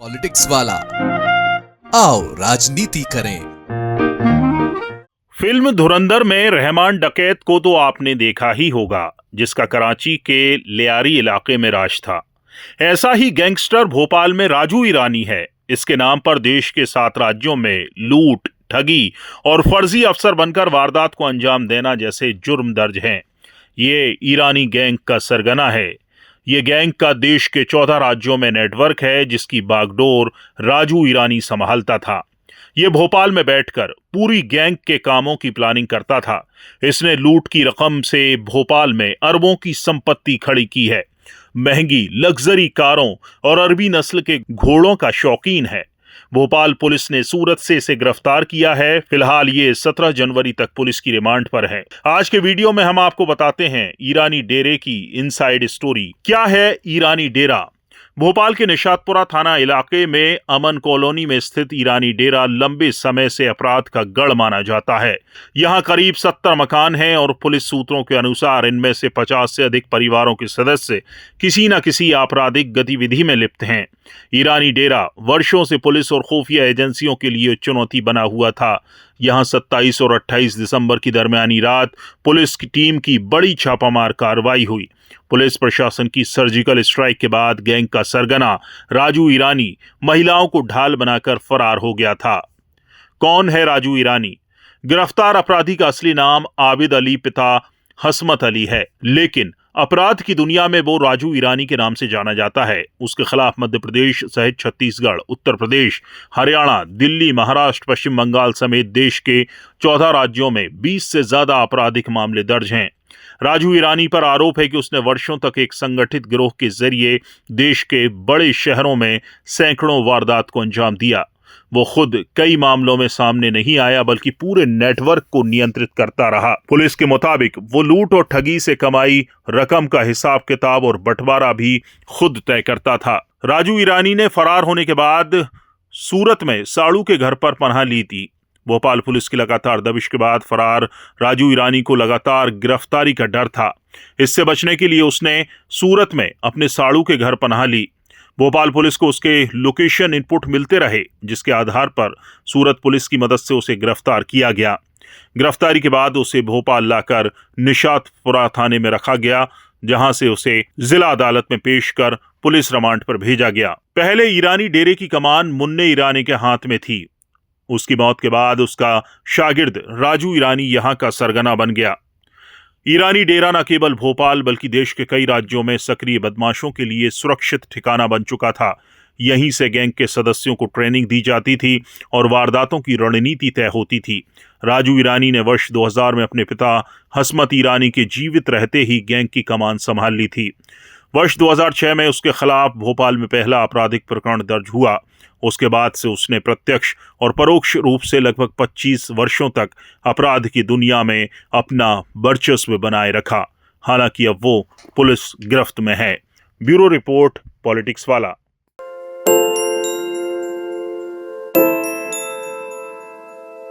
Politics वाला आओ राजनीति करें। फिल्म धुरंधर में रहमान डकैत को तो आपने देखा ही होगा, जिसका कराची के लियारी इलाके में राज था। ऐसा ही गैंगस्टर भोपाल में राजू ईरानी है। इसके नाम पर देश के 7 राज्यों में लूट, ठगी और फर्जी अफसर बनकर वारदात को अंजाम देना जैसे जुर्म दर्ज हैं। ये ईरानी गैंग का सरगना है। ये गैंग का देश के 14 राज्यों में नेटवर्क है, जिसकी बागडोर राजू ईरानी संभालता था। ये भोपाल में बैठकर पूरी गैंग के कामों की प्लानिंग करता था। इसने लूट की रकम से भोपाल में अरबों की संपत्ति खड़ी की है। महंगी लग्जरी कारों और अरबी नस्ल के घोड़ों का शौकीन है। भोपाल पुलिस ने सूरत से इसे गिरफ्तार किया है। फिलहाल ये 17 जनवरी तक पुलिस की रिमांड पर है। आज के वीडियो में हम आपको बताते हैं ईरानी डेरे की इनसाइड स्टोरी। क्या है ईरानी डेरा? भोपाल के निशातपुरा थाना इलाके में अमन कॉलोनी में स्थित ईरानी डेरा लंबे समय से अपराध का गढ़ माना जाता है। यहां करीब 70 मकान हैं और पुलिस सूत्रों के अनुसार इनमें से 50 से अधिक परिवारों के सदस्य किसी न किसी आपराधिक गतिविधि में लिप्त हैं। ईरानी डेरा वर्षों से पुलिस और खुफिया एजेंसियों के लिए चुनौती बना हुआ था। यहां 27 और 28 दिसंबर की दरमियानी रात पुलिस की टीम की बड़ी छापामार कार्रवाई हुई। पुलिस प्रशासन की सर्जिकल स्ट्राइक के बाद गैंग का सरगना राजू ईरानी महिलाओं को ढाल बनाकर फरार हो गया था। कौन है राजू ईरानी? गिरफ्तार अपराधी का असली नाम आबिद अली पिता हसमत अली है, लेकिन अपराध की दुनिया में वो राजू ईरानी के नाम से जाना जाता है। उसके खिलाफ मध्य प्रदेश सहित छत्तीसगढ़, उत्तर प्रदेश, हरियाणा, दिल्ली, महाराष्ट्र, पश्चिम बंगाल समेत देश के 14 राज्यों में 20 से ज्यादा आपराधिक मामले दर्ज हैं। राजू ईरानी पर आरोप है कि उसने वर्षों तक एक संगठित गिरोह के जरिए देश के बड़े शहरों में सैकड़ों वारदात को अंजाम दिया। वो खुद कई मामलों में सामने नहीं आया, बल्कि पूरे नेटवर्क को नियंत्रित करता रहा। पुलिस के मुताबिक वो लूट और ठगी से कमाई रकम का हिसाब किताब और बंटवारा भी खुद तय करता था। राजू ईरानी ने फरार होने के बाद सूरत में साड़ू के घर पर पनाह ली थी। भोपाल पुलिस की लगातार दबिश के बाद फरार राजू ईरानी को लगातार गिरफ्तारी का डर था। इससे बचने के लिए उसने सूरत में अपने साड़ू के घर पनाह ली। भोपाल पुलिस को उसके लोकेशन इनपुट मिलते रहे, जिसके आधार पर सूरत पुलिस की मदद से उसे गिरफ्तार किया गया। गिरफ्तारी के बाद उसे भोपाल लाकर निशातपुरा थाने में रखा गया, जहां से उसे जिला अदालत में पेश कर पुलिस रिमांड पर भेजा गया। पहले ईरानी डेरे की कमान मुन्ने ईरानी के हाथ में थी। उसकी मौत के बाद उसका शागिर्द राजू ईरानी यहां का सरगना बन गया। ईरानी डेरा न केवल भोपाल बल्कि देश के कई राज्यों में सक्रिय बदमाशों के लिए सुरक्षित ठिकाना बन चुका था। यहीं से गैंग के सदस्यों को ट्रेनिंग दी जाती थी और वारदातों की रणनीति तय होती थी। राजू ईरानी ने वर्ष 2000 में अपने पिता हसमत ईरानी के जीवित रहते ही गैंग की कमान संभाल ली थी। वर्ष 2006 में उसके खिलाफ भोपाल में पहला आपराधिक प्रकरण दर्ज हुआ। उसके बाद से उसने प्रत्यक्ष और परोक्ष रूप से लगभग 25 वर्षों तक अपराध की दुनिया में अपना वर्चस्व बनाए रखा। हालांकि अब वो पुलिस गिरफ्त में है। ब्यूरो रिपोर्ट, पॉलिटिक्स वाला।